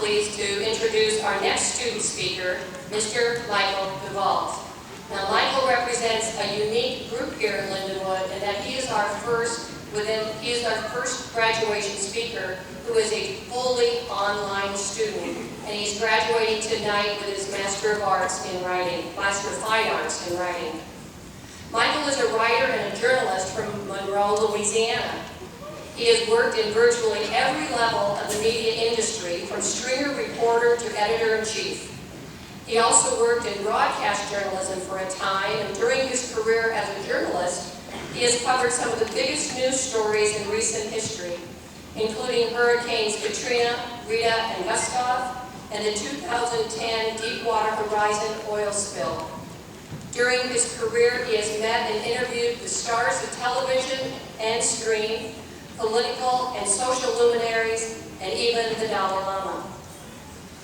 pleased to introduce our next student speaker, Mr. DeVault. Now, Michael represents a unique group here in Lindenwood, in that he is our first graduation speaker who is a fully online student, and he's graduating tonight with his Master of Fine Arts in Writing. Michael is a writer and a journalist from Monroe, Louisiana. He has worked in virtually every level of the media industry, from stringer reporter to editor-in-chief. He also worked in broadcast journalism for a time, and during his career as a journalist, he has covered some of the biggest news stories in recent history, including Hurricanes Katrina, Rita, and Gustav, and the 2010 Deepwater Horizon oil spill. During his career, he has met and interviewed the stars of television and screen, political and social luminaries, and even the Dalai Lama.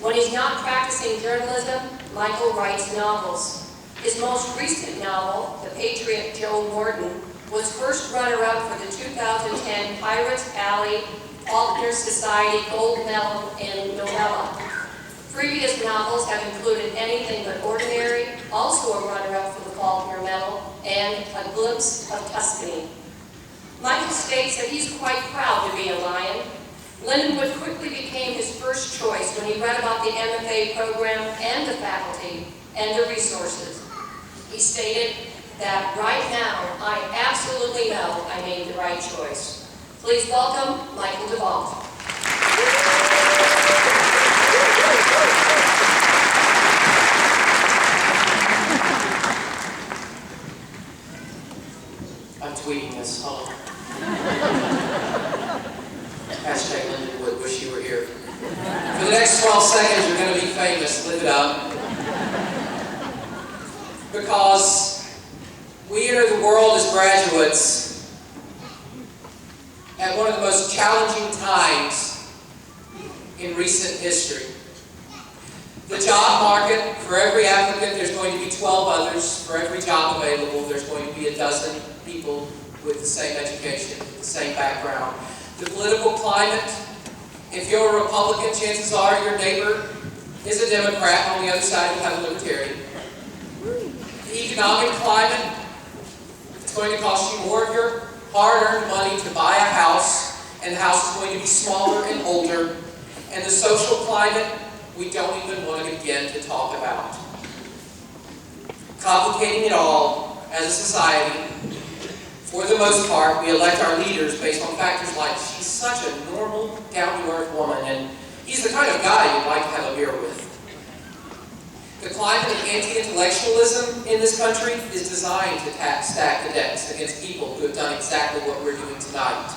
When he's not practicing journalism, Michael writes novels. His most recent novel, The Patriot Joe Morton, was first runner-up for the 2010 Pirates Alley Faulkner Society Gold Medal in novella. Previous novels have included Anything But Ordinary, also a runner-up for the Faulkner Medal, and A Glimpse of Tuscany. Michael states that he's quite proud to be a Lion. Lindenwood quickly became his first choice when he read about the MFA program and the faculty and the resources. He stated that right now, I absolutely know I made the right choice. Please welcome Michael DeVault. I'm tweeting this. Hold on. Hashtag Lindenwood, wish you were here. For the next 12 seconds, you're going to be famous. Live it up. Because we enter the world as graduates at one of the most challenging times in recent history. The job market, for every applicant, there's going to be 12 others. For every job available, there's going to be a dozen people with the same education, the same background. The political climate, if you're a Republican, chances are your neighbor is a Democrat. On the other side, you have a Libertarian. The economic climate, it's going to cost you more of your hard-earned money to buy a house, and the house is going to be smaller and older. And the social climate, we don't even want to begin to talk about. Complicating it all, as a society, for the most part, we elect our leaders based on factors like, she's such a normal, down-to-earth woman, and he's the kind of guy you'd like to have a beer with. The climate of anti-intellectualism in this country is designed to stack the decks against people who have done exactly what we're doing tonight.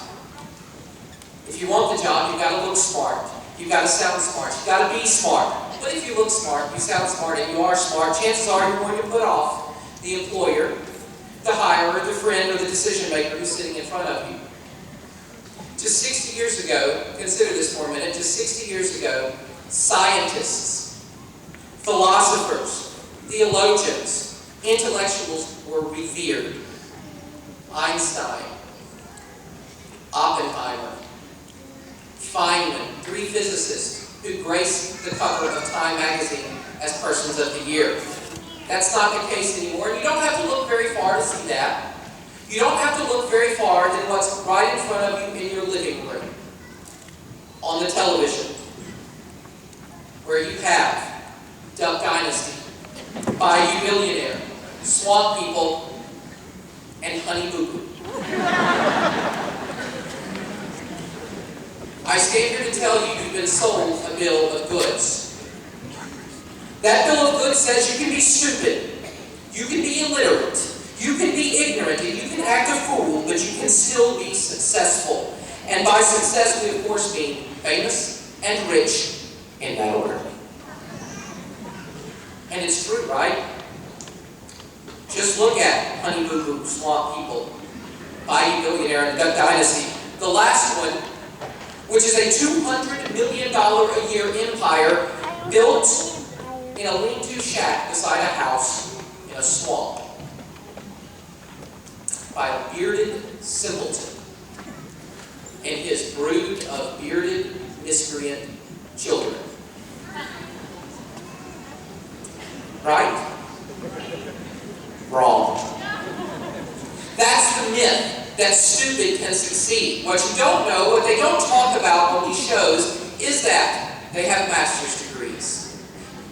If you want the job, you've got to look smart. You've got to sound smart. You've got to be smart. But if you look smart, you sound smart, and you are smart, chances are you're going to put off the employer, the hirer, the friend, or the decision maker who's sitting in front of you. Just 60 years ago, consider this for a minute, just 60 years ago, scientists, philosophers, theologians, intellectuals were revered. Einstein, Oppenheimer, Feynman, 3 physicists who graced the cover of Time magazine as Persons of the Year. That's not the case anymore, and you don't have to look very far to see that. You don't have to look very far than what's right in front of you in your living room, on the television, where you have Duck Dynasty, Bayou Billionaire, Swamp People, and Honey Boo Boo. I stand here to tell you you've been sold a bill of goods. That bill of goods says you can be stupid, you can be illiterate, you can be ignorant, and you can act a fool, but you can still be successful. And by success, we of course mean famous and rich in that order. And it's true, right? Just look at Honey Boo Boo, Swamp People, Bayou Billionaire, and Duck Dynasty. The last one, which is a $200 million a year empire built in a lean-to shack beside a house in a swamp by a bearded simpleton and his brood of bearded miscreant children. Right? Wrong. That's the myth that stupid can succeed. What you don't know, what they don't talk about on these shows, is that they have master's degrees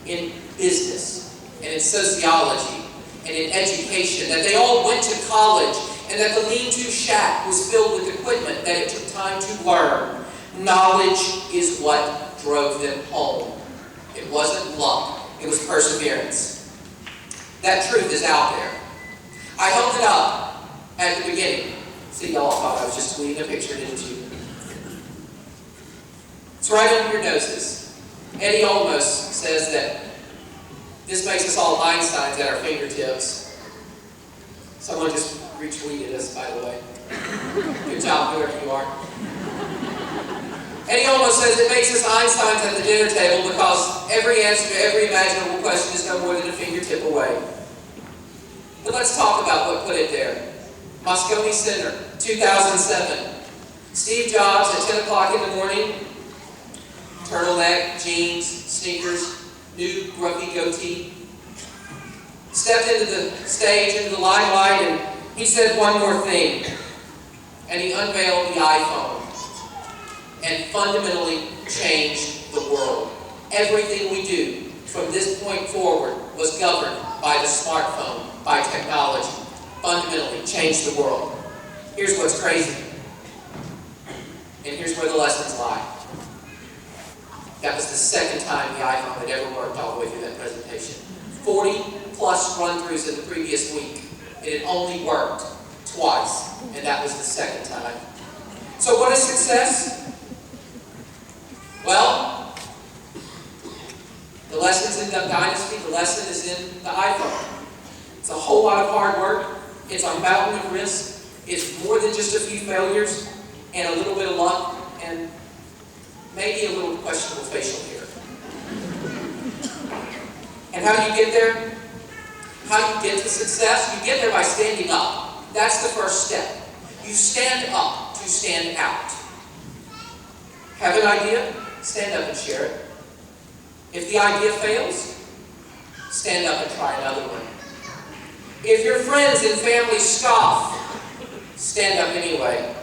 in business, and in sociology, and in education, that they all went to college, and that the lean-to shack was filled with equipment that it took time to learn. Knowledge is what drove them home. It wasn't luck, it was perseverance. That truth is out there. I held it up at the beginning. See, y'all thought I was just tweeting a picture, didn't you? It's right under your noses. Eddie Olmos says that this makes us all Einsteins at our fingertips. Someone just retweeted us, by the way. Good job, whoever you are. Eddie Olmos says it makes us Einsteins at the dinner table because every answer to every imaginable question is no more than a fingertip away. But let's talk about what put it there. Moscone Center, 2007. Steve Jobs at 10 o'clock in the morning, turtleneck, jeans, sneakers, new grumpy goatee, stepped into the stage, into the limelight, and he said one more thing. And he unveiled the iPhone and fundamentally changed the world. Everything we do from this point forward was governed by the smartphone, by technology. Fundamentally changed the world. Here's what's crazy. And here's where the lessons lie. That was the second time the iPhone had ever worked all the way through that presentation. 40 plus run-throughs in the previous week. It had only worked twice, and that was the second time. So what is success? Well, the lesson's in the dynasty, the lesson is in the iPhone. It's a whole lot of hard work. It's a mountain of risk. It's more than just a few failures and a little bit of luck and maybe a little questionable facial hair. And how do you get there? How do you get to success? You get there by standing up. That's the first step. You stand up to stand out. Have an idea? Stand up and share it. If the idea fails, stand up and try another one. If your friends and family scoff, stand up anyway.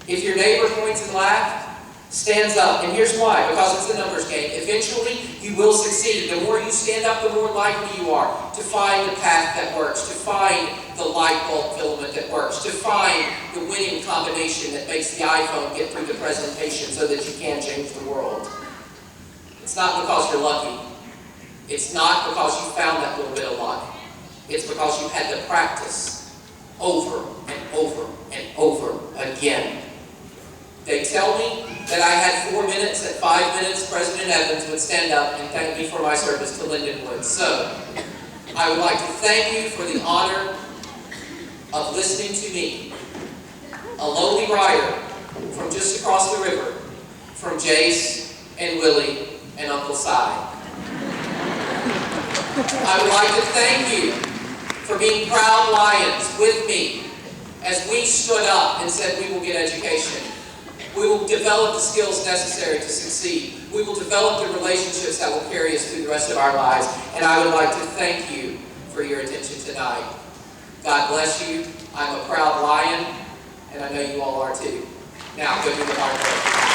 If your neighbor points and laughs, stands up. And here's why. Because it's a numbers game. Eventually, you will succeed. The more you stand up, the more likely you are to find the path that works, to find the light bulb filament that works, to find the winning combination that makes the iPhone get through the presentation so that you can change the world. It's not because you're lucky. It's not because you found that little bit of luck. It's because you had to practice over and over and over again. They tell me that I had 4 minutes. At 5 minutes, President Evans would stand up and thank me for my service to Lindenwood. So, I would like to thank you for the honor of listening to me, a lowly rider from just across the river, from Jace and Willie and Uncle Si. I would like to thank you for being proud lions with me as we stood up and said we will get education. We will develop the skills necessary to succeed. We will develop the relationships that will carry us through the rest of our lives. And I would like to thank you for your attention tonight. God bless you. I'm a proud lion, and I know you all are too. Now, go do the hard work.